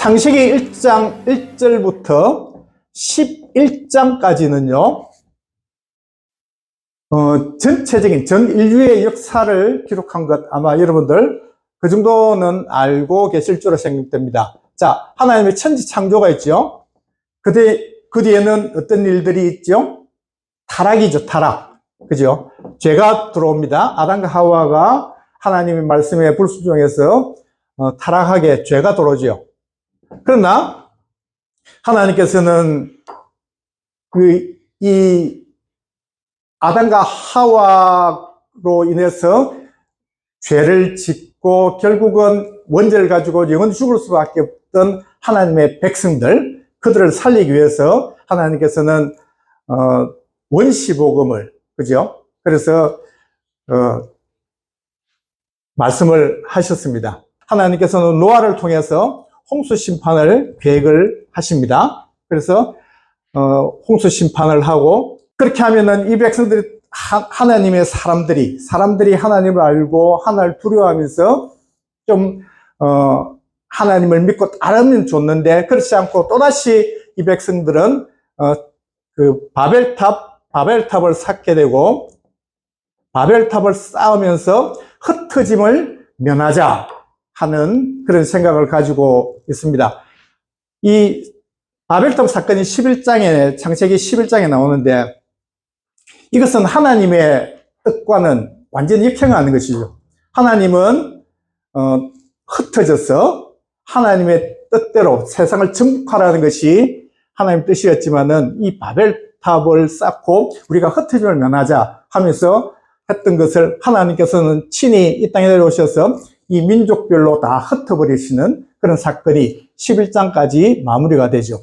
창세기 1장 1절부터 11장까지는요, 전체적인 전 인류의 역사를 기록한 것 아마 여러분들 그 정도는 알고 계실 줄로 생각됩니다. 자, 하나님의 천지 창조가 있죠. 그 뒤에는 어떤 일들이 있죠? 타락이죠, 타락. 그죠? 죄가 들어옵니다. 아담과 하와가 하나님의 말씀에 불순종해서 타락하게 죄가 들어오죠. 그러나 하나님께서는 이 아담과 하와로 인해서 죄를 짓고 결국은 원죄를 가지고 영원히 죽을 수밖에 없던 하나님의 백성들, 그들을 살리기 위해서 하나님께서는 원시복음을, 그죠? 그래서 말씀을 하셨습니다. 하나님께서는 노아를 통해서 홍수 심판을 계획을 하십니다. 그래서 홍수 심판을 하고, 그렇게 하면은 이 백성들이 하나님의 사람들이 하나님을 알고 하나님을 두려워하면서 좀 하나님을 믿고 따르면 좋는데, 그렇지 않고 또다시 이 백성들은 그 바벨탑을 쌓게 되고, 바벨탑을 쌓으면서 흩어짐을 면하자 하는 그런 생각을 가지고 있습니다. 이 바벨탑 사건이 창세기 11장에 나오는데, 이것은 하나님의 뜻과는 완전히 역행하는 것이죠. 하나님은 흩어져서 하나님의 뜻대로 세상을 정복하라는 것이 하나님의 뜻이었지만은, 이 바벨탑을 쌓고 우리가 흩어짐을 면하자 하면서 했던 것을 하나님께서는 친히 이 땅에 내려오셔서 이 민족별로 다 흩어버리시는 그런 사건이 11장까지 마무리가 되죠.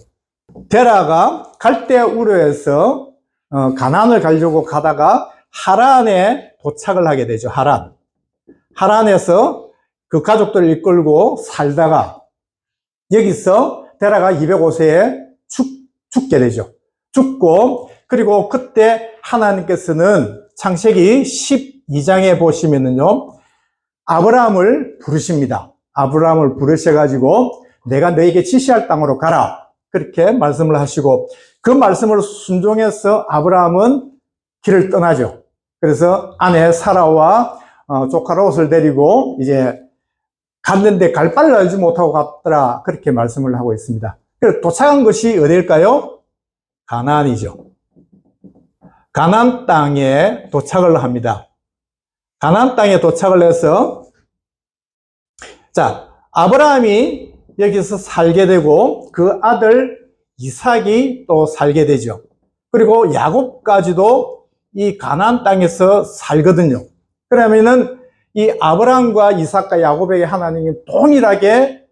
데라가 갈대 우르에서 가나안을 가려고 가다가 하란에 도착을 하게 되죠. 하란에서 그 가족들을 이끌고 살다가 여기서 데라가 205세에 죽게 되죠. 죽고, 그리고 그때 하나님께서는 창세기 12장에 보시면은요, 아브라함을 부르십니다. 아브라함을 부르셔가지고 내가 너에게 지시할 땅으로 가라, 그렇게 말씀을 하시고, 그 말씀을 순종해서 아브라함은 길을 떠나죠. 그래서 아내 사라와 조카 롯을 데리고 이제 갔는데 갈 바를 알지 못하고 갔더라, 그렇게 말씀을 하고 있습니다. 그래서 도착한 것이 어디일까요? 가나안이죠. 가나안 땅에 도착을 합니다. 가나안 땅에 도착을 해서, 자, 아브라함이 여기서 살게 되고 그 아들 이삭이 또 살게 되죠. 그리고 야곱까지도 이 가나안 땅에서 살거든요. 그러면은 이 아브라함과 이삭과 야곱에게 하나님이 동일하게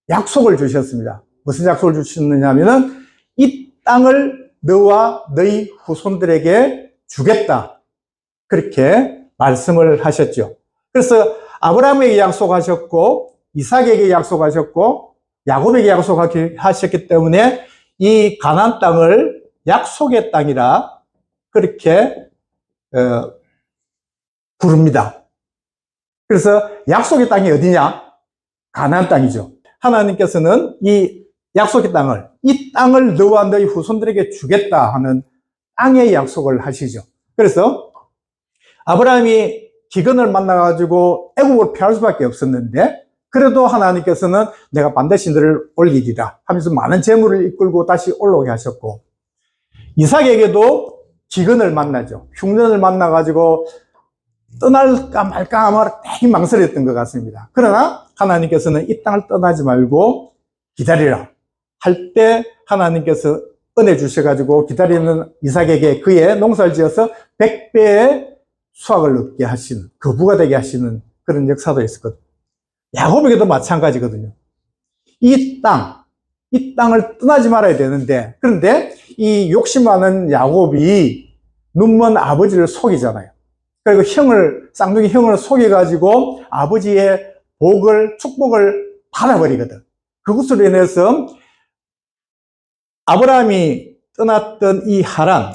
약속을 주셨습니다. 무슨 약속을 주셨느냐 하면은, 이 땅을 너와 너희 후손들에게 주겠다, 그렇게 말씀을 하셨죠. 그래서 아브라함에게 약속하셨고, 이삭에게 약속하셨고, 야곱에게 약속하셨기 때문에 이 가나안 땅을 약속의 땅이라 그렇게 부릅니다. 그래서 약속의 땅이 어디냐? 가나안 땅이죠. 하나님께서는 이 약속의 땅을, 이 땅을 너와 너희 후손들에게 주겠다 하는 땅의 약속을 하시죠. 그래서 아브라함이 기근을 만나가지고 애국을 피할 수밖에 없었는데, 그래도 하나님께서는 내가 반드시 너를 올리리라 하면서 많은 재물을 이끌고 다시 올라오게 하셨고, 이삭에게도 기근을 만나죠. 흉년을 만나가지고 떠날까 말까 아마 되게 망설였던 것 같습니다. 그러나 하나님께서는 이 땅을 떠나지 말고 기다리라 할 때 하나님께서 은혜 주셔가지고 기다리는 이삭에게 그의 농사를 지어서 100배의 수확을 얻게 하시는, 거부가 되게 하시는 그런 역사도 있었거든요. 야곱에게도 마찬가지거든요. 이 땅을 떠나지 말아야 되는데, 그런데 이 욕심 많은 야곱이 눈먼 아버지를 속이잖아요. 그리고 쌍둥이 형을 속여가지고 아버지의 축복을 받아버리거든. 그것으로 인해서 아브라함이 떠났던 이 하란,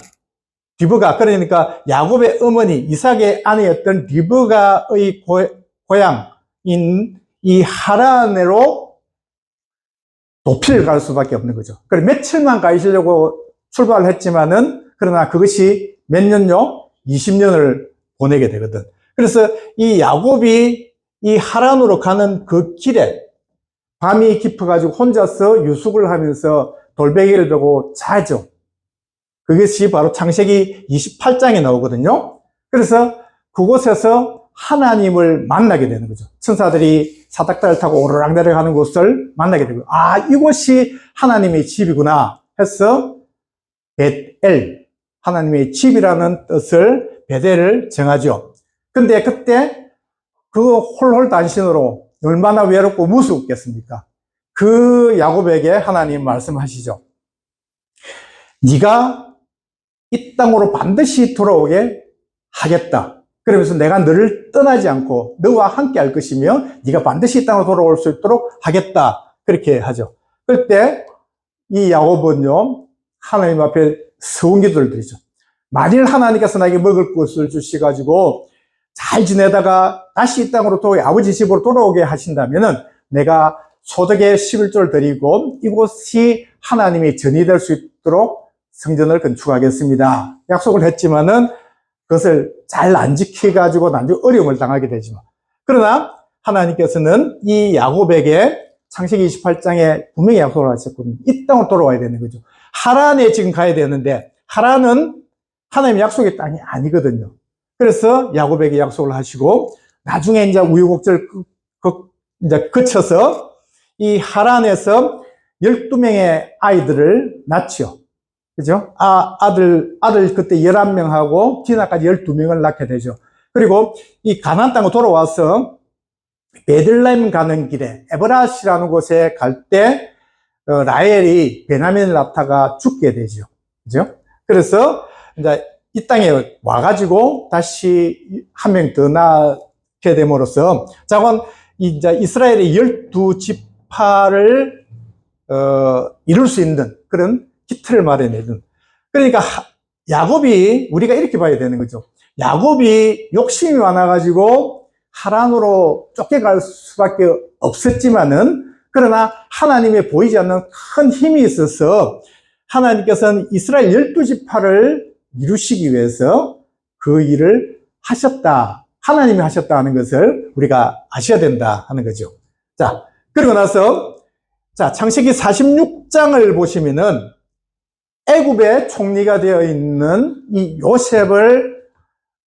리브가, 그러니까 야곱의 어머니 이삭의 아내였던 리브가의 고향인 이 하란으로 도피를 갈 수밖에 없는 거죠. 그래 며칠만 가시려고 출발을 했지만은 그러나 그것이 몇 년요? 20년을 보내게 되거든. 그래서 이 야곱이 이 하란으로 가는 그 길에 밤이 깊어가지고 혼자서 유숙을 하면서 돌베개를 베고 자죠. 그것이 바로 창세기 28장에 나오거든요. 그래서 그곳에서 하나님을 만나게 되는 거죠. 천사들이 사닥다리를 타고 오르락 내려가는 곳을 만나게 되고, 아, 이곳이 하나님의 집이구나 해서 벳엘, 하나님의 집이라는 뜻을 베델을 정하죠. 근데 그때 그 홀홀단신으로 얼마나 외롭고 무섭겠습니까? 그 야곱에게 하나님 말씀하시죠. 네가 이 땅으로 반드시 돌아오게 하겠다. 그러면서 내가 너를 떠나지 않고 너와 함께 할 것이며 네가 반드시 이 땅으로 돌아올 수 있도록 하겠다. 그렇게 하죠. 그때 이 야곱은요, 하나님 앞에 서운 기도를 드리죠. 만일 하나님께서 나에게 먹을 것을 주시가지고 잘 지내다가 다시 이 땅으로 또 아버지 집으로 돌아오게 하신다면은 내가 소득의 11조를 드리고 이곳이 하나님의 전이 될 수 있도록 성전을 건축하겠습니다. 약속을 했지만은 그것을 잘 안 지켜가지고 나중에 어려움을 당하게 되지만, 그러나 하나님께서는 이 야곱에게 창세기 28장에 분명히 약속을 하셨거든요. 이 땅으로 돌아와야 되는 거죠. 하란에 지금 가야 되는데 하란은 하나님의 약속의 땅이 아니거든요. 그래서 야곱에게 약속을 하시고 나중에 이제 우여곡절 이제 거쳐서 이 하란에서 12명의 아이들을 낳죠. 그죠? 아들 그때 11명하고 디나까지 12명을 낳게 되죠. 그리고 이 가나안 땅으로 돌아와서 베들레헴 가는 길에 에브라시라는 곳에 갈 때 라헬이 베냐민을 낳다가 죽게 되죠. 그죠? 그래서 이제 이 땅에 와가지고 다시 한 명 더 낳게 됨으로써 자건 이제 이스라엘의 12지파를 이룰 수 있는 그런 기틀을 마련해준. 그러니까 야곱이 우리가 이렇게 봐야 되는 거죠. 야곱이 욕심이 많아가지고 하란으로 쫓겨갈 수밖에 없었지만은 그러나 하나님의 보이지 않는 큰 힘이 있어서 하나님께서는 이스라엘 12지파를 이루시기 위해서 그 일을 하셨다. 하나님이 하셨다 하는 것을 우리가 아셔야 된다 하는 거죠. 자, 그리고 나서 자, 창세기 46장을 보시면은 애굽의 총리가 되어 있는 이 요셉을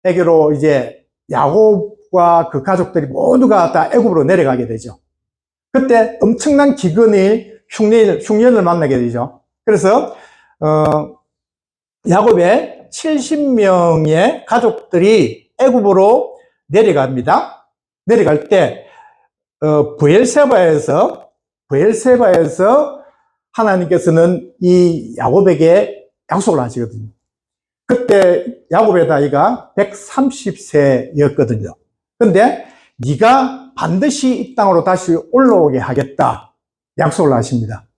에게로 이제 야곱과 그 가족들이 모두가 다 애굽으로 내려가게 되죠. 그때 엄청난 기근이 흉년을 만나게 되죠. 그래서 야곱의 70명의 가족들이 애굽으로 내려갑니다. 내려갈 때 브엘세바에서 하나님께서는 이 야곱에게 약속을 하시거든요. 그때 야곱의 나이가 130세였거든요. 근데 네가 반드시 이 땅으로 다시 올라오게 하겠다 약속을 하십니다.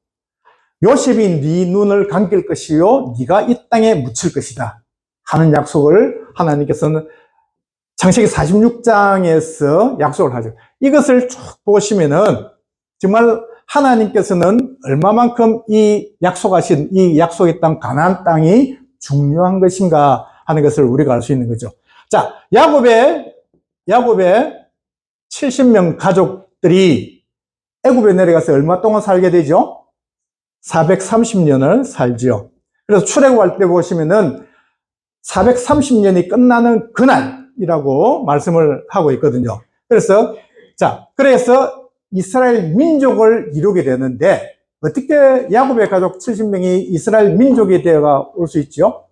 요셉이 네 눈을 감길 것이요 네가 이 땅에 묻힐 것이다 하는 약속을 하나님께서는 창세기 46장에서 약속을 하죠. 이것을 쭉 보시면은 정말 하나님께서는 얼마만큼 이 약속하신 이 약속의 땅 가나안 땅이 중요한 것인가 하는 것을 우리가 알 수 있는 거죠. 자, 야곱의 70명 가족들이 애굽에 내려가서 얼마 동안 살게 되죠? 430년을 살죠. 그래서 출애굽할 때 보시면은 430년이 끝나는 그날이라고 말씀을 하고 있거든요. 그래서 이스라엘 민족을 이루게 되는데 어떻게 야곱의 가족 70명이 이스라엘 민족이 되어 올 수 있죠?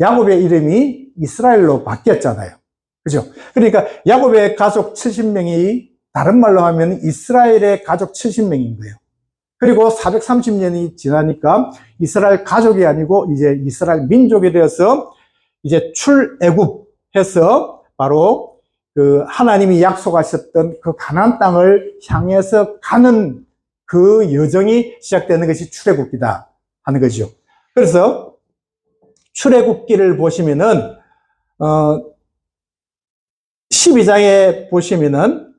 야곱의 이름이 이스라엘로 바뀌었잖아요. 그죠? 그러니까 야곱의 가족 70명이 다른 말로 하면 이스라엘의 가족 70명인 거예요. 그리고 430년이 지나니까 이스라엘 가족이 아니고 이제 이스라엘 민족이 되어서 이제 출애굽해서 바로 그 하나님이 약속하셨던 그 가나안 땅을 향해서 가는 그 여정이 시작되는 것이 출애굽기다 하는 거죠. 그래서 출애굽기를 보시면은 12장에 보시면은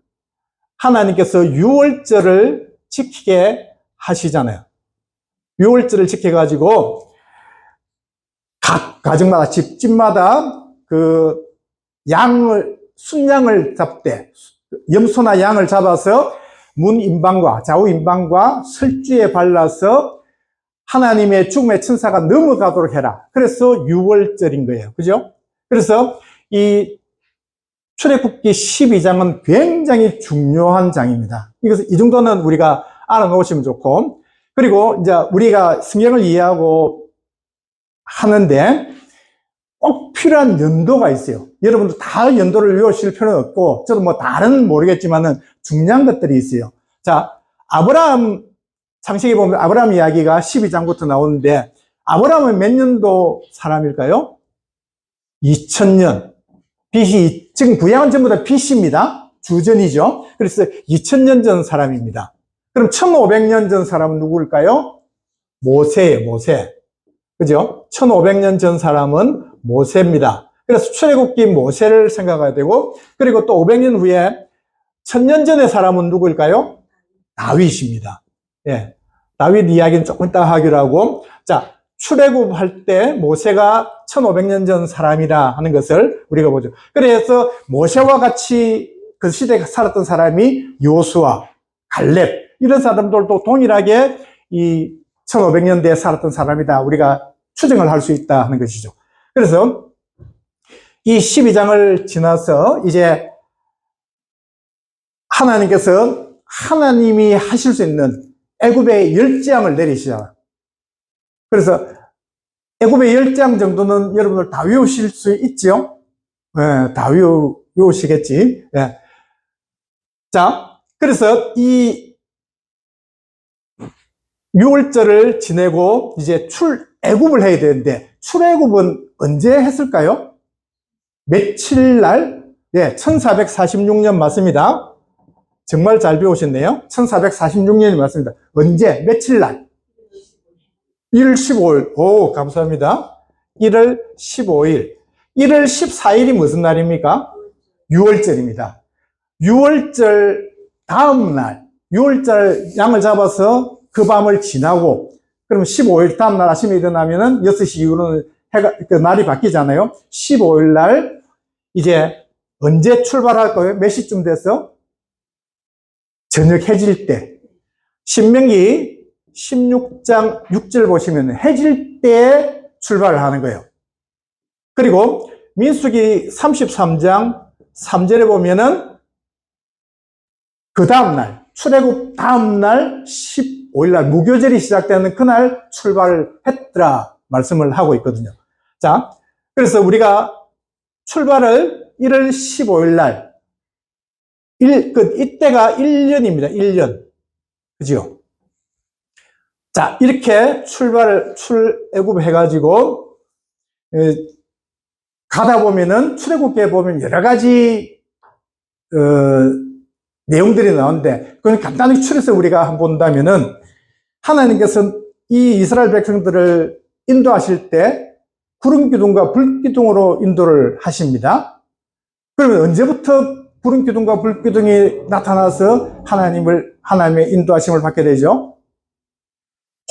하나님께서 유월절을 지키게 하시잖아요. 유월절을 지켜가지고 각 가정마다 집집마다 그 순양을 잡되 염소나 양을 잡아서 문인방과 좌우인방과 설주에 발라서 하나님의 죽음의 천사가 넘어가도록 해라. 그래서 유월절인 거예요. 그죠? 그래서 이 출애굽기 12장은 굉장히 중요한 장입니다. 이 정도는 우리가 알아놓으시면 좋고, 그리고 이제 우리가 성경을 이해하고 하는데 꼭 필요한 연도가 있어요. 여러분도 다 연도를 외우실 필요는 없고, 저도 뭐 다른 모르겠지만은 중요한 것들이 있어요. 자, 창세기 보면 아브라함 이야기가 12장부터 나오는데, 아브라함은 몇 년도 사람일까요? 2000년. BC, 지금 구약은 전부 다 BC입니다. 주전이죠. 그래서 2000년 전 사람입니다. 그럼 1500년 전 사람은 누구일까요? 모세예요, 모세. 그죠? 1500년 전 사람은 모세입니다. 그래서 출애굽기 모세를 생각해야 되고, 그리고 또 500년 후에 1000년 전의 사람은 누구일까요? 다윗입니다. 예. 다윗 이야기는 조금 이따 하기로 하고, 자, 출애굽할 때 모세가 1500년 전 사람이라 하는 것을 우리가 보죠. 그래서 모세와 같이 그 시대에 살았던 사람이 요수아, 갈렙, 이런 사람들도 동일하게 이 1500년대에 살았던 사람이다. 우리가 추정을 할 수 있다 하는 것이죠. 그래서 이 12장을 지나서 이제 하나님께서 하나님이 하실 수 있는 애굽의 10재앙을 내리시잖아요. 그래서 애굽의 10재앙 정도는 여러분들 다 외우실 수 있죠? 네, 다 외우시겠지. 네. 자, 그래서 이 6월절을 지내고 이제 애굽을 해야 되는데, 출애굽은 언제 했을까요? 며칠 날? 네, 1446년 맞습니다. 정말 잘 배우셨네요. 1446년이 맞습니다. 언제? 며칠 날? 1월 15일. 오, 감사합니다. 1월 15일. 1월 14일이 무슨 날입니까? 6월절입니다. 6월절 다음 날, 6월절 양을 잡아서 그 밤을 지나고, 그러면 15일 다음 날 아침에 일어나면은 6시 이후로는 그 날이 바뀌잖아요. 15일 날 이제 언제 출발할 거예요? 몇 시쯤 돼서? 저녁 해질 때. 신명기 16장 6절 보시면 해질 때 출발을 하는 거예요. 그리고 민수기 33장 3절에 보면은 그 다음날, 출애굽 다음날 15일날 무교절이 시작되는 그날 출발을 했더라 말씀을 하고 있거든요. 자, 그래서 우리가 출발을 1월 15일날, 이때가 1년입니다. 1년. 그죠? 자, 이렇게 출애굽 해가지고, 가다 보면은, 출애굽기에 보면 여러 가지, 내용들이 나오는데, 그건 간단히 추려서 우리가 한번 본다면은, 하나님께서 이 이스라엘 백성들을 인도하실 때, 구름 기둥과 불 기둥으로 인도를 하십니다. 그러면 언제부터 구름 기둥과 불 기둥이 나타나서 하나님의 인도하심을 받게 되죠?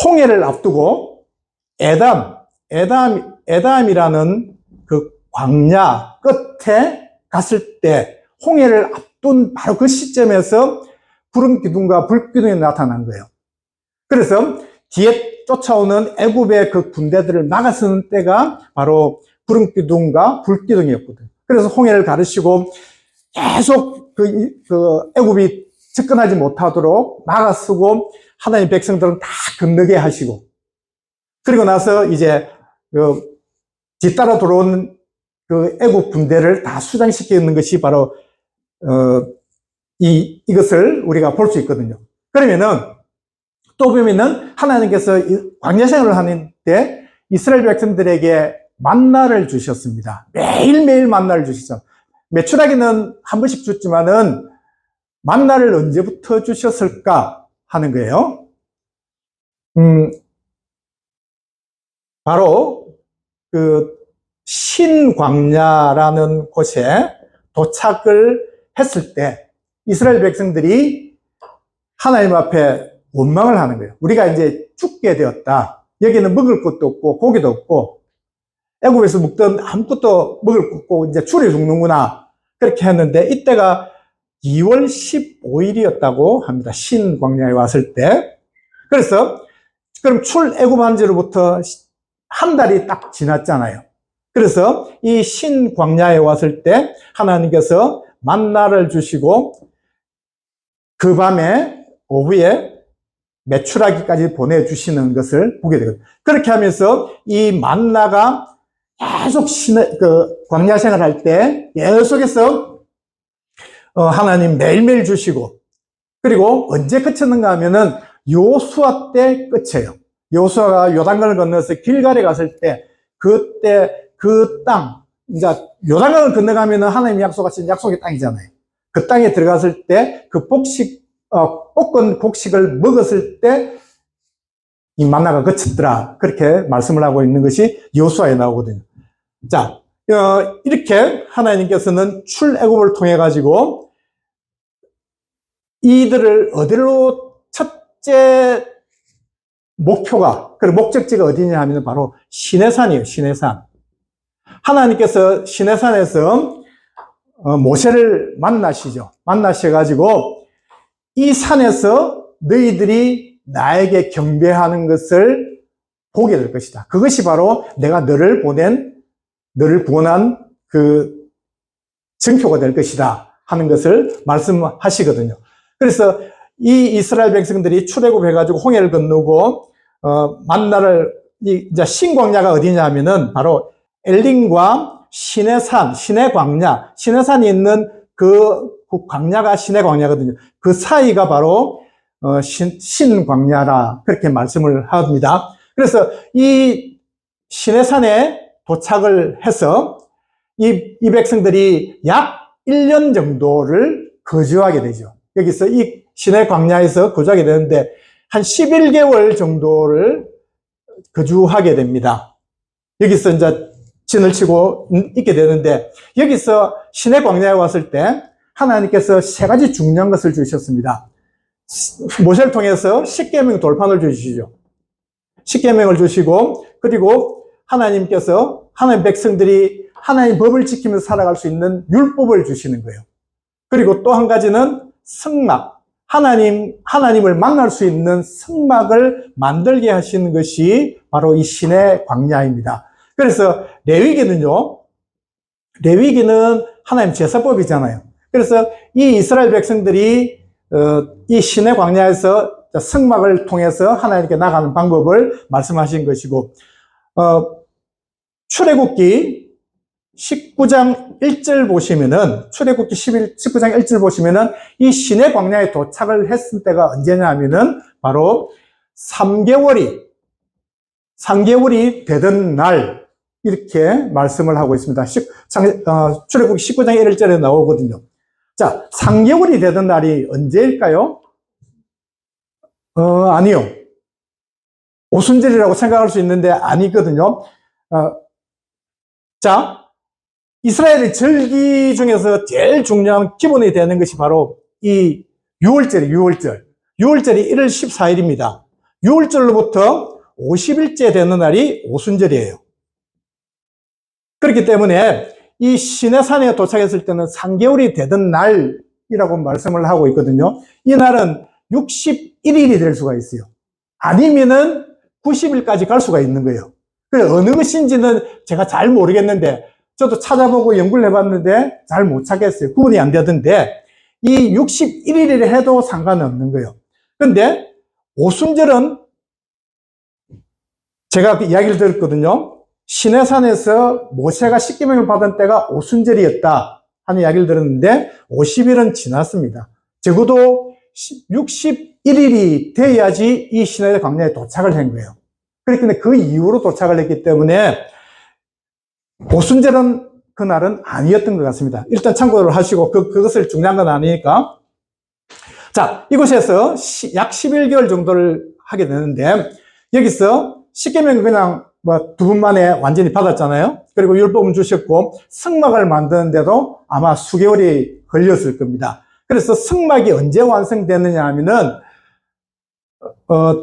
홍해를 앞두고 에담이라는 그 광야 끝에 갔을 때 홍해를 앞둔 바로 그 시점에서 구름 기둥과 불 기둥이 나타난 거예요. 그래서 뒤에 쫓아오는 애굽의 그 군대들을 막아서는 때가 바로 구름 기둥과 불 기둥이었거든요. 그래서 홍해를 가르시고 계속 애굽이 접근하지 못하도록 막아서고 하나님 백성들은 다 건너게 하시고, 그리고 나서 이제 뒤따라 들어온 그 애국 군대를 다 수장시키는 것이 바로 이것을 우리가 볼 수 있거든요. 그러면은 또 보면은 하나님께서 광야 생활을 하는데 이스라엘 백성들에게 만나를 주셨습니다. 매일매일 만나를 주시죠. 매출하기는 한 번씩 줬지만은 만나를 언제부터 주셨을까 하는 거예요. 바로 그 신광야라는 곳에 도착을 했을 때 이스라엘 백성들이 하나님 앞에 원망을 하는 거예요. 우리가 이제 죽게 되었다. 여기는 먹을 것도 없고 고기도 없고 애굽에서 먹던 아무것도 먹을 것 없고 이제 줄여 죽는구나. 그렇게 했는데 이때가 2월 15일이었다고 합니다. 신광야에 왔을 때. 그래서 그럼 출애굽한 지로부터 한 달이 딱 지났잖아요. 그래서 이 신광야에 왔을 때 하나님께서 만나를 주시고 그 밤에 오후에 메추라기까지 보내주시는 것을 보게 되거든요. 그렇게 하면서 이 만나가 계속 광야 생활할 때 계속해서 하나님 매일매일 주시고, 그리고 언제 그쳤는가 하면은 여호수아 때 끝이에요. 여호수아가 요단강을 건너서 길갈에 갔을 때 그때 그 땅, 이제 요단강을 건너가면은 하나님이 약속하신 약속의 땅이잖아요. 그 땅에 들어갔을 때 그 볶은 곡식을 먹었을 때 이 만나가 그쳤더라. 그렇게 말씀을 하고 있는 것이 여호수아에 나오거든요. 자, 이렇게 하나님께서는 출애굽을 통해 가지고 이들을 어디로 첫째 목표가, 그리고 목적지가 어디냐 하면 바로 시내산이에요. 시내산. 하나님께서 시내산에서 모세를 만나시죠. 만나셔가지고 이 산에서 너희들이 나에게 경배하는 것을 보게 될 것이다. 그것이 바로 내가 너를 구원한 그 증표가 될 것이다 하는 것을 말씀하시거든요. 그래서 이 이스라엘 백성들이 출애굽해가지고 홍해를 건너고 만나를 이제 신광야가 어디냐 하면은 바로 엘림과 시내산, 시내광야, 시내산이 있는 그 광야가 시내광야거든요. 그 사이가 바로 신광야라 그렇게 말씀을 합니다. 그래서 이 시내산에 도착을 해서 이 백성들이 약 1년 정도를 거주하게 되죠. 여기서 이 시내광야에서 거주하게 되는데 한 11개월 정도를 거주하게 됩니다. 여기서 이제 진을 치고 있게 되는데, 여기서 시내광야에 왔을 때 하나님께서 세 가지 중요한 것을 주셨습니다. 모세를 통해서 십계명 돌판을 주시죠. 십계명을 주시고, 그리고 하나님께서 하나님 백성들이 하나님 법을 지키면서 살아갈 수 있는 율법을 주시는 거예요. 그리고 또 한 가지는 성막, 하나님을 만날 수 있는 성막을 만들게 하시는 것이 바로 이 신의 광야입니다. 그래서 레위기는 하나님 제사법이잖아요. 그래서 이 이스라엘 백성들이 이 신의 광야에서 성막을 통해서 하나님께 나가는 방법을 말씀하신 것이고, 출애굽기 19장 1절 보시면은, 출애굽기 19장 1절 보시면은 이 시내 광야에 도착을 했을 때가 언제냐 하면은 바로 3개월이 되던 날, 이렇게 말씀을 하고 있습니다. 출애굽기 19장 1절에 나오거든요. 자, 3개월이 되던 날이 언제일까요? 아니요. 오순절이라고 생각할 수 있는데 아니거든요. 자, 이스라엘의 절기 중에서 제일 중요한 기본이 되는 것이 바로 이 6월절이 6월절이 1월 14일입니다. 6월절로부터 50일째 되는 날이 오순절이에요. 그렇기 때문에 이 시내산에 도착했을 때는 3개월이 되던 날이라고 말씀을 하고 있거든요. 이 날은 61일이 될 수가 있어요. 아니면은 90일까지 갈 수가 있는 거예요. 그래서 어느 것인지는 제가 잘 모르겠는데, 저도 찾아보고 연구를 해봤는데 잘 못 찾겠어요. 구분이 안 되던데, 이 61일을 해도 상관없는 거예요. 그런데 오순절은 제가 그 이야기를 들었거든요. 시내산에서 모세가 십계명을 받은 때가 오순절이었다 하는 이야기를 들었는데 50일은 지났습니다. 적어도 61일이 돼야지 이 시내 광야에 도착을 한 거예요. 그렇기 때문에 그 이후로 도착을 했기 때문에 오순절은 그날은 아니었던 것 같습니다. 일단 참고를 하시고 그것을 중요한 건 아니니까. 자, 이곳에서 약 11개월 정도를 하게 되는데, 여기서 십계명을 그냥 두 분 만에 완전히 받았잖아요. 그리고 율법은 주셨고 성막을 만드는데도 아마 수개월이 걸렸을 겁니다. 그래서 성막이 언제 완성됐느냐 하면은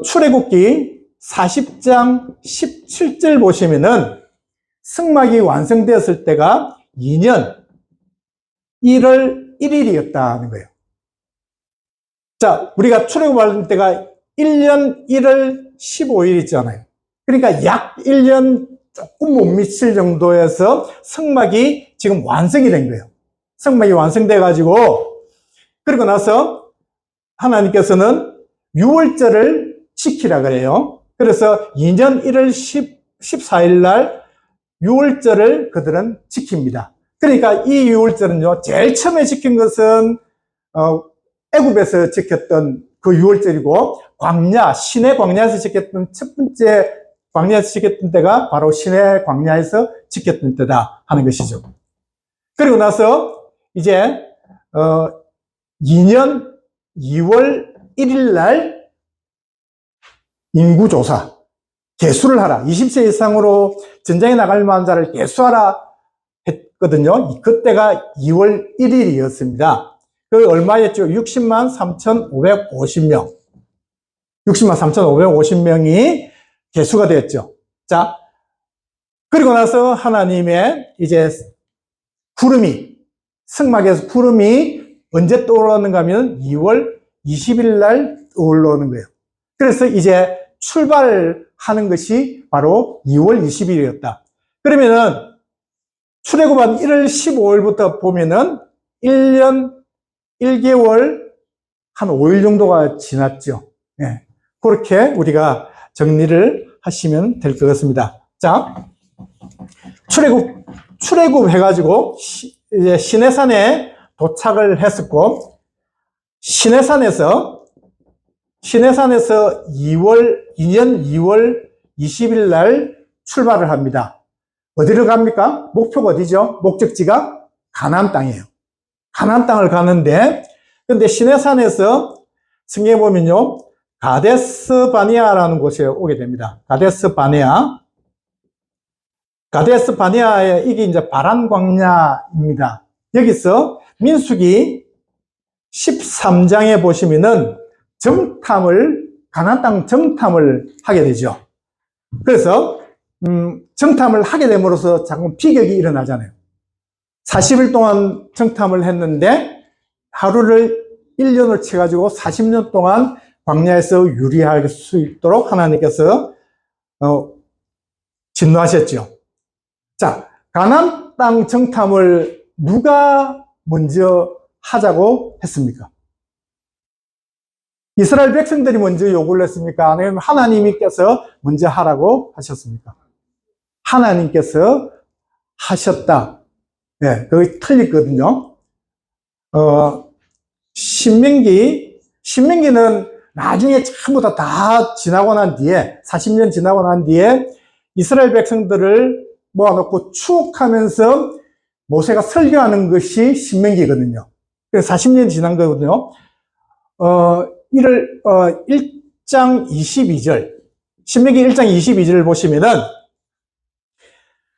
출애굽기 40장 17절 보시면은 성막이 완성되었을 때가 2년 1월 1일이었다는 거예요. 자, 우리가 출애굽할 때가 1년 1월 15일 있잖아요. 그러니까 약 1년 조금 못 미칠 정도에서 성막이 지금 완성이 된 거예요. 성막이 완성돼 가지고, 그리고 나서 하나님께서는 6월절을 지키라 그래요. 그래서 2년 1월 14일 날 6월절을 그들은 지킵니다. 그러니까 이 6월절은요, 제일 처음에 지킨 것은 애굽에서 지켰던 그 6월절이고, 광야, 시내 광야에서 지켰던 첫 번째 광야에서 지켰던 때가 바로 시내 광야에서 지켰던 때다 하는 것이죠. 그리고 나서 이제 2년 2월 1일 날 인구조사, 계수를 하라. 20세 이상으로 전장에 나갈 만한 자를 계수하라 했거든요. 그때가 2월 1일이었습니다. 그 얼마였죠? 60만 3,550명. 60만 3,550명이 계수가 되었죠. 자, 그리고 나서 하나님의 이제 구름이, 성막에서 구름이 언제 떠오르는가 하면 2월 20일 날 떠오르는 거예요. 그래서 이제 출발하는 것이 바로 2월 20일이었다. 그러면은 출애굽한 1월 15일부터 보면은 1년 1개월 한 5일 정도가 지났죠. 예. 그렇게 우리가 정리를 하시면 될 것 같습니다. 자, 출애굽 해가지고 이제 시내산에 도착을 했었고, 시내산에서 2년 2월 20일 날 출발을 합니다. 어디로 갑니까? 목표가 어디죠? 목적지가 가나안 땅이에요. 가나안 땅을 가는데, 근데 시내산에서 성경에 보면요, 가데스 바네아라는 곳에 오게 됩니다. 가데스 바네아에 이게 이제 바란 광야입니다. 여기서 민수기 13장에 보시면은 가나안 땅 정탐을 하게 되죠. 그래서 정탐을 하게 됨으로써 자꾸 비격이 일어나잖아요. 40일 동안 정탐을 했는데 하루를 1년을 쳐가지고 40년 동안 광야에서 유리할 수 있도록 하나님께서 진노하셨죠. 자, 가나안 땅 정탐을 누가 먼저 하자고 했습니까? 이스라엘 백성들이 먼저 요구를 했습니까? 아니면 하나님께서 먼저 하라고 하셨습니까? 하나님께서 하셨다. 네, 그게 틀리거든요. 신명기는 나중에 전부 다 지나고 난 뒤에, 40년 지나고 난 뒤에 이스라엘 백성들을 모아놓고 추억하면서 모세가 설교하는 것이 신명기거든요. 그래서 40년 지난 거거든요. 1장 22절, 신명기 1장 22절을 보시면은,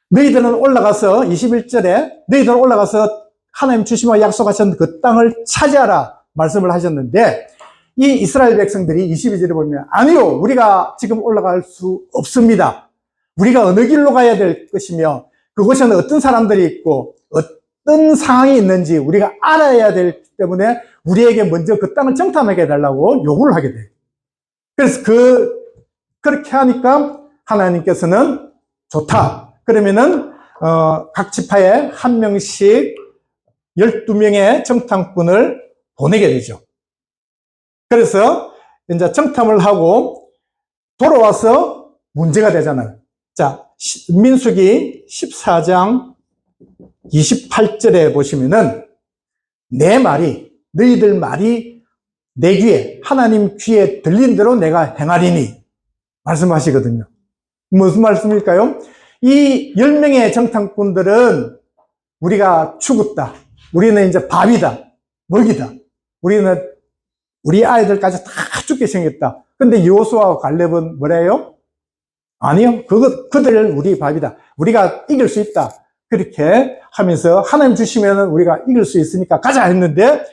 너희들은 올라가서, 21절에, 너희들은 올라가서 하나님 주시며 약속하셨던 그 땅을 차지하라 말씀을 하셨는데, 이 이스라엘 백성들이 22절에 보면, 아니요, 우리가 지금 올라갈 수 없습니다. 우리가 어느 길로 가야 될 것이며, 그곳에는 어떤 사람들이 있고, 어떤 상황이 있는지 우리가 알아야 되기 때문에 우리에게 먼저 그 땅을 정탐하게 해달라고 요구를 하게 돼요. 그래서 그렇게 하니까 하나님께서는 좋다. 그러면은, 각 지파에 한 명씩 12명의 정탐꾼을 보내게 되죠. 그래서 이제 정탐을 하고 돌아와서 문제가 되잖아요. 자, 민수기 14장 28절에 보시면은, 너희들 말이 내 귀에, 하나님 귀에 들린 대로 내가 행하리니 말씀하시거든요. 무슨 말씀일까요? 이 10명의 정탐꾼들은 우리가 죽었다. 우리는 이제 밥이다. 먹이다. 우리는 우리 아이들까지 다 죽게 생겼다. 근데 여호수아와 갈렙은 뭐래요? 아니요. 그들은 우리 밥이다. 우리가 이길 수 있다. 그렇게 하면서 하나님 주시면 우리가 이길 수 있으니까 가자 했는데,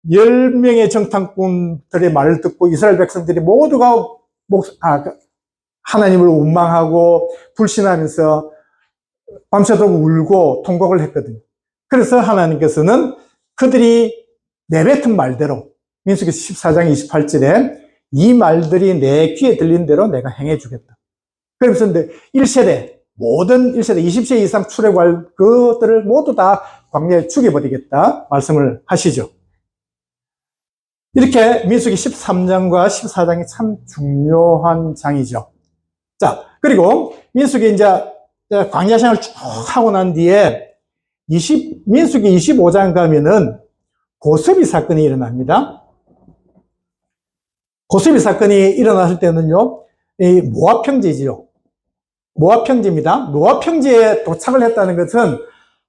10명의 정탐꾼들의 말을 듣고 이스라엘 백성들이 모두가 하나님을 원망하고 불신하면서 밤새도록 울고 통곡을 했거든요. 그래서 하나님께서는 그들이 내뱉은 말대로 민수기 14장 28절에 이 말들이 내 귀에 들린 대로 내가 행해주겠다. 그래서 1세대, 모든 1세대 20세 이상 출애굽할 그것들을 모두 다 광야에 죽여버리겠다 말씀을 하시죠. 이렇게 민수기 13장과 14장이 참 중요한 장이죠. 자, 그리고 민수기 이제 광야 생활 쭉 하고 난 뒤에 민수기 25장 가면은 고스비 사건이 일어납니다. 고스비 사건이 일어났을 때는요, 이 모압 평지지요. 모압 평지입니다. 모압 평지에 도착을 했다는 것은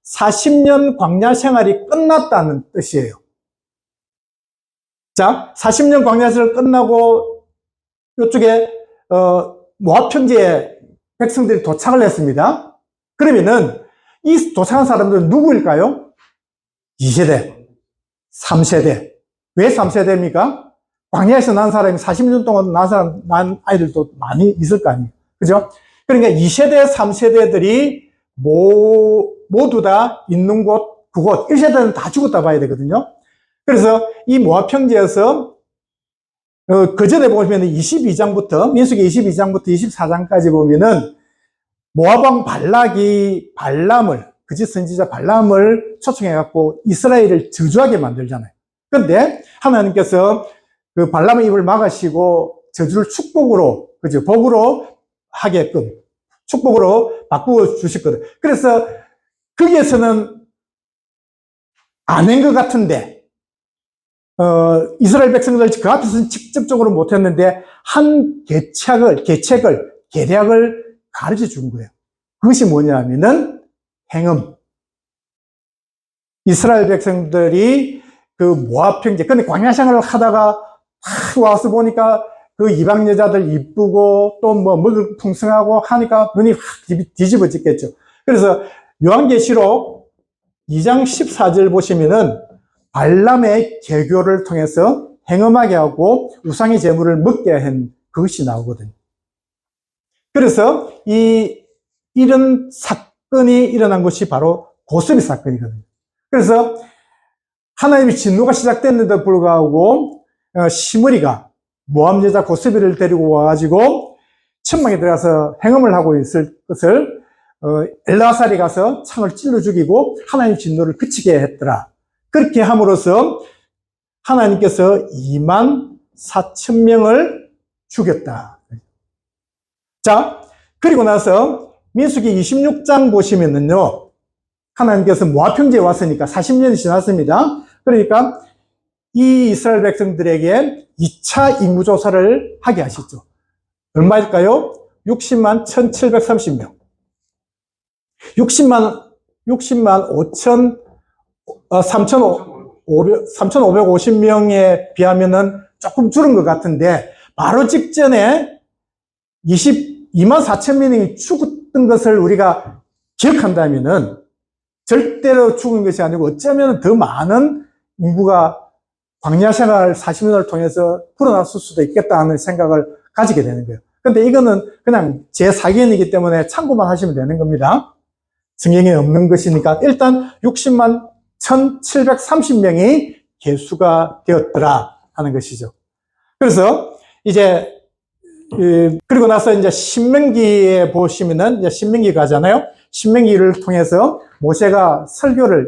40년 광야 생활이 끝났다는 뜻이에요. 자, 40년 광야 생활 끝나고 이쪽에 모압 평지에 백성들이 도착을 했습니다. 그러면은 이 도착한 사람들은 누구일까요? 2세대, 3세대. 왜 3세대입니까? 광야에서 난 사람이 40년 동안 난 아이들도 많이 있을 거 아니에요. 그죠? 그러니까 2세대, 3세대들이 모두 다 있는 곳, 그곳, 1세대는 다 죽었다 봐야 되거든요. 그래서 이 모압 평지에서 그 전에 보시면 22장부터, 민수기 22장부터 24장까지 보면은 모압 왕 발락이 그짓 선지자 발람을 초청해갖고 이스라엘을 저주하게 만들잖아요. 그런데 하나님께서 그 발람의 입을 막으시고 저주를 축복으로, 그죠? 복으로 하게끔 축복으로 바꾸어 주셨거든요. 그래서 거기에서는 안 한 것 같은데, 이스라엘 백성들 그 앞에서는 직접적으로 못했는데, 한 계략을 가르쳐 준 거예요. 그것이 뭐냐면은, 행음. 이스라엘 백성들이 그 모압 평지, 근데 광야 생활을 하다가 와서 보니까 그 이방 여자들 이쁘고 또 뭐 먹을 풍성하고 하니까 눈이 확 뒤집어졌겠죠. 그래서 요한계시록 2장 14절 보시면은 발람의 개교를 통해서 행음하게 하고 우상의 제물을 먹게 한 그것이 나오거든요. 그래서 이런 사건이 일어난 것이 바로 고스비 사건이거든요. 그래서 하나님의 진노가 시작됐는데도 불구하고 시므리가 모압 여자 고스비를 데리고 와가지고 천막에 들어가서 행음을 하고 있을 것을 엘라사리 가서 창을 찔러 죽이고 하나님 진노를 그치게 했더라. 그렇게 함으로써 하나님께서 2만 4천 명을 죽였다. 자, 그리고 나서 민수기 26장 보시면은요, 하나님께서 모압 평지에 왔으니까 40년이 지났습니다. 그러니까 이 이스라엘 백성들에게 2차 인구조사를 하게 하시죠. 얼마일까요? 60만 1730명. 60만 3,550명에 비하면은 조금 줄은 것 같은데, 바로 직전에 22만 4천 명이 죽었던 것을 우리가 기억한다면은, 절대로 죽은 것이 아니고 어쩌면 더 많은 인구가 광야 생활 40년을 통해서 불어났을 수도 있겠다 하는 생각을 가지게 되는 거예요. 근데 이거는 그냥 제 사견이기 때문에 참고만 하시면 되는 겁니다. 성경에 없는 것이니까 일단 60만 1730명이 계수가 되었더라 하는 것이죠. 그래서 이제 그리고 나서 이제 신명기에 보시면은 이제 신명기 가잖아요. 신명기를 통해서 모세가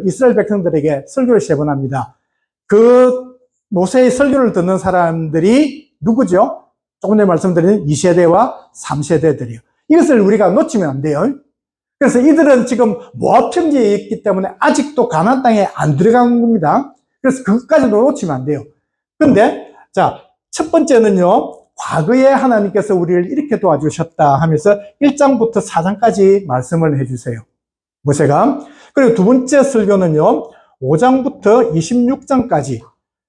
이스라엘 백성들에게 설교를 세 번 합니다. 그 모세의 설교를 듣는 사람들이 누구죠? 조금 전에 말씀드린 2세대와 3세대들이요. 이것을 우리가 놓치면 안 돼요. 그래서 이들은 지금 모압 평지에 있기 때문에 아직도 가나안 땅에 안 들어간 겁니다. 그래서 그것까지도 놓치면 안 돼요. 근데 자, 첫 번째는요, 과거에 하나님께서 우리를 이렇게 도와주셨다 하면서 1장부터 4장까지 말씀을 해주세요. 모세가. 그리고 두 번째 설교는요, 5장부터 26장까지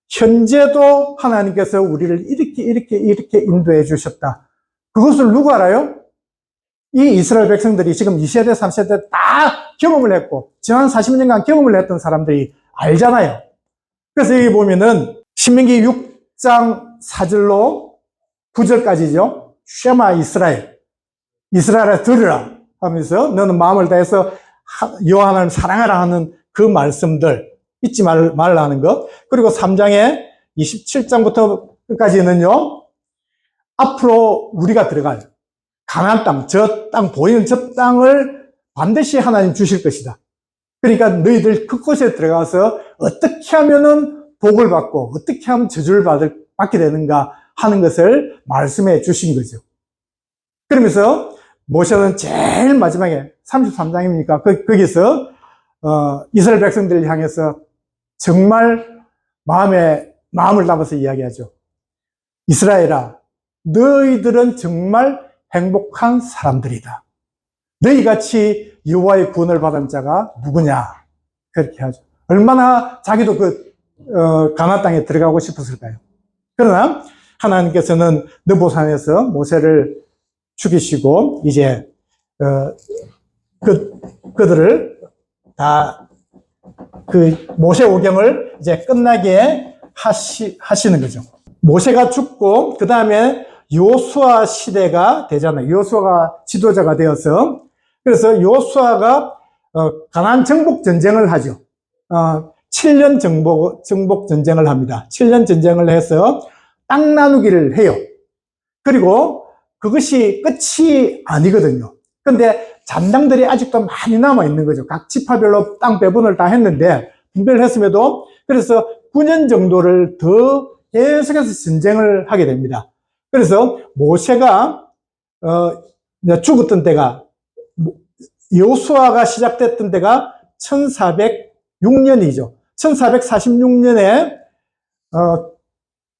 현재도 하나님께서 우리를 이렇게 인도해 주셨다. 그것을 누가 알아요? 이 이스라엘 백성들이 지금 2세대, 3세대 다 경험을 했고 지난 40년간 경험을 했던 사람들이 알잖아요. 그래서 여기 보면은 신명기 6장 4절로 9절까지죠. 쉐마 이스라엘. 이스라엘아 들으라 하면서 너는 마음을 다해서 여호와 하나님 사랑하라 하는 그 말씀들 잊지 말라는 것. 그리고 3장에 27장부터 끝까지는요. 앞으로 우리가 들어갈 가나안 땅, 저 땅, 보이는 저 땅을 반드시 하나님 주실 것이다. 그러니까 너희들 그곳에 들어가서 어떻게 하면은 복을 받고 어떻게 하면 저주를 받게 되는가 하는 것을 말씀해 주신 거죠. 그러면서 모세는 제일 마지막에 33장입니까? 거기서 이스라엘 백성들을 향해서 정말 마음을 담아서 이야기하죠. 이스라엘아, 너희들은 정말 행복한 사람들이다. 너희같이 여호와의 구원을 받은 자가 누구냐? 그렇게 하죠. 얼마나 자기도 가나안 땅에 들어가고 싶었을까요? 그러나 하나님께서는 느보산에서 모세를 죽이시고 이제 그들을 다 모세 오경을 이제 끝나게 하시는 거죠. 모세가 죽고 그 다음에 요수아 시대가 되잖아요. 요수아가 지도자가 되어서 그래서 요수아가 가나안 정복 전쟁을 하죠. 7년 정복 전쟁을 합니다. 7년 전쟁을 해서 땅 나누기를 해요. 그리고 그것이 끝이 아니거든요. 근데 잔당들이 아직도 많이 남아 있는 거죠. 각 지파별로 땅 배분을 다 했는데 분배를 했음에도 그래서 9년 정도를 더 계속해서 전쟁을 하게 됩니다. 그래서 모세가 죽었던 때가 여호수아가 시작됐던 때가 1406년이죠. 1446년에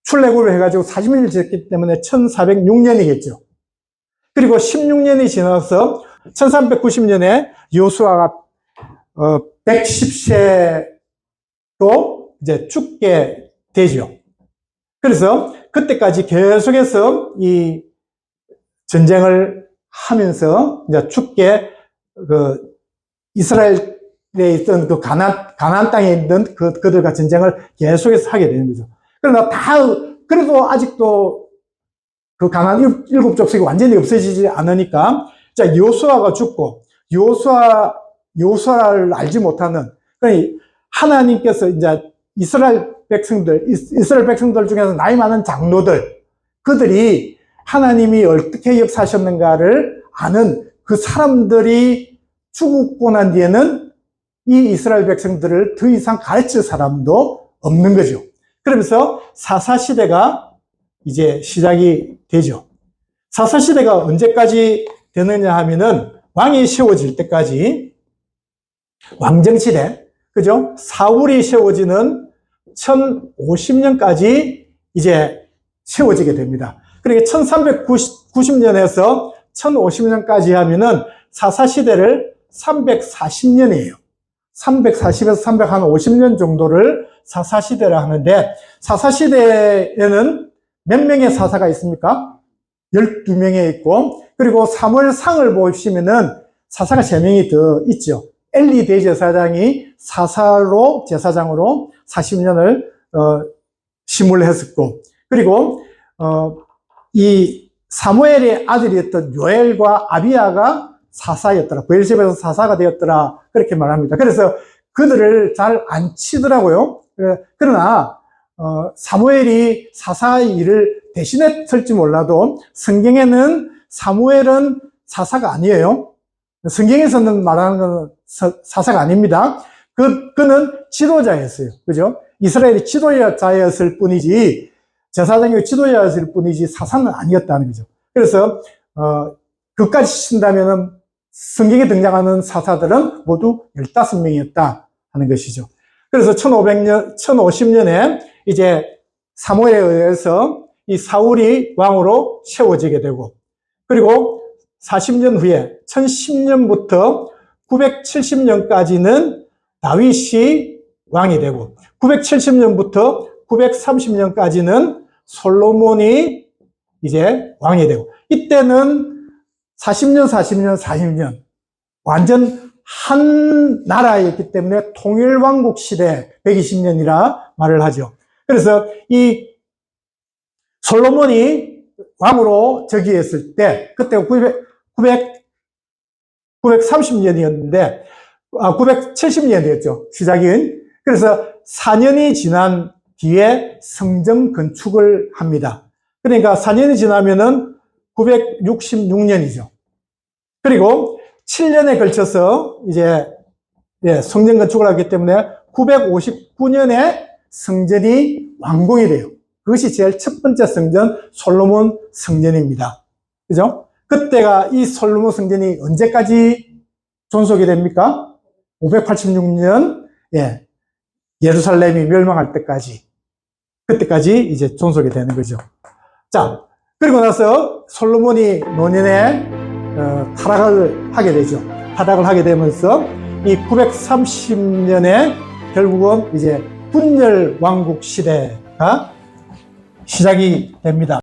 출애굽을 해가지고 40년을 지었기 때문에 1406년이겠죠. 그리고 16년이 지나서 1390년에 여호수아가 110세로 이제 죽게 되죠. 그래서 그때까지 계속해서 이 전쟁을 하면서 이제 죽게 이스라엘에 있던 가나안 땅에 있는 그들과 전쟁을 계속해서 하게 되는 거죠. 그러나 그래도 아직도 그 가나안 일곱 족속이 완전히 없어지지 않으니까, 자, 여호수아가 죽고, 여호수아를 알지 못하는, 그러니까 하나님께서 이제 이스라엘 백성들 중에서 나이 많은 장로들, 그들이 하나님이 어떻게 역사하셨는가를 아는 그 사람들이 죽고 난 뒤에는 이 이스라엘 백성들을 더 이상 가르칠 사람도 없는 거죠. 그러면서 사사시대가 이제 시작이 되죠. 사사시대가 언제까지 되느냐 하면은 왕이 세워질 때까지 왕정시대, 그죠? 사울이 세워지는 1050년까지 이제 세워지게 됩니다. 그러니까 1390년에서 1050년까지 하면은 사사시대를 340년이에요. 340에서 350년 정도를 사사시대라 하는데, 사사시대에는 몇 명의 사사가 있습니까? 12명이 있고, 그리고 사무엘상을 보시면은 사사가 3명이 더 있죠. 엘리 대제사장이 사사로, 제사장으로 40년을 심을 했었고, 그리고 이 사무엘의 아들이었던 요엘과 아비야가 사사였더라. 브엘셰바에서 사사가 되었더라. 그렇게 말합니다. 그래서 그들을 잘 안 치더라고요. 그러나 사무엘이 사사의 일을 대신했을지 몰라도 성경에는 사무엘은 사사가 아니에요. 성경에서는 말하는 건 사사가 아닙니다. 그는 지도자였어요. 그죠? 이스라엘이 지도자였을 뿐이지, 제사장이 지도자였을 뿐이지 사사는 아니었다는 거죠. 그래서 그까지 친다면은 성경에 등장하는 사사들은 모두 15명이었다 하는 것이죠. 그래서 1050년에 이제 사무엘에 의해서 이 사울이 왕으로 세워지게 되고, 그리고 40년 후에 1010년부터 970년까지는 다윗이 왕이 되고, 970년부터 930년까지는 솔로몬이 이제 왕이 되고, 이때는 40년 완전 한 나라였기 때문에 통일왕국 시대 120년이라 말을 하죠. 그래서 이 솔로몬이 왕으로 즉위했을 때, 그때가 930년이었는데, 970년이었죠. 시작인. 그래서 4년이 지난 뒤에 성전 건축을 합니다. 그러니까 4년이 지나면은 966년이죠. 그리고 7년에 걸쳐서 이제 성전 건축을 하기 때문에 959년에 성전이 완공이 돼요. 그것이 제일 첫 번째 성전, 솔로몬 성전입니다. 그죠? 그때가 이 솔로몬 성전이 언제까지 존속이 됩니까? 586년, 예루살렘이 멸망할 때까지, 그때까지 이제 존속이 되는 거죠. 자, 그리고 나서 솔로몬이 노년에 타락을 하게 되죠. 타락을 하게 되면서 이 930년에 결국은 이제 분열 왕국 시대가 시작이 됩니다.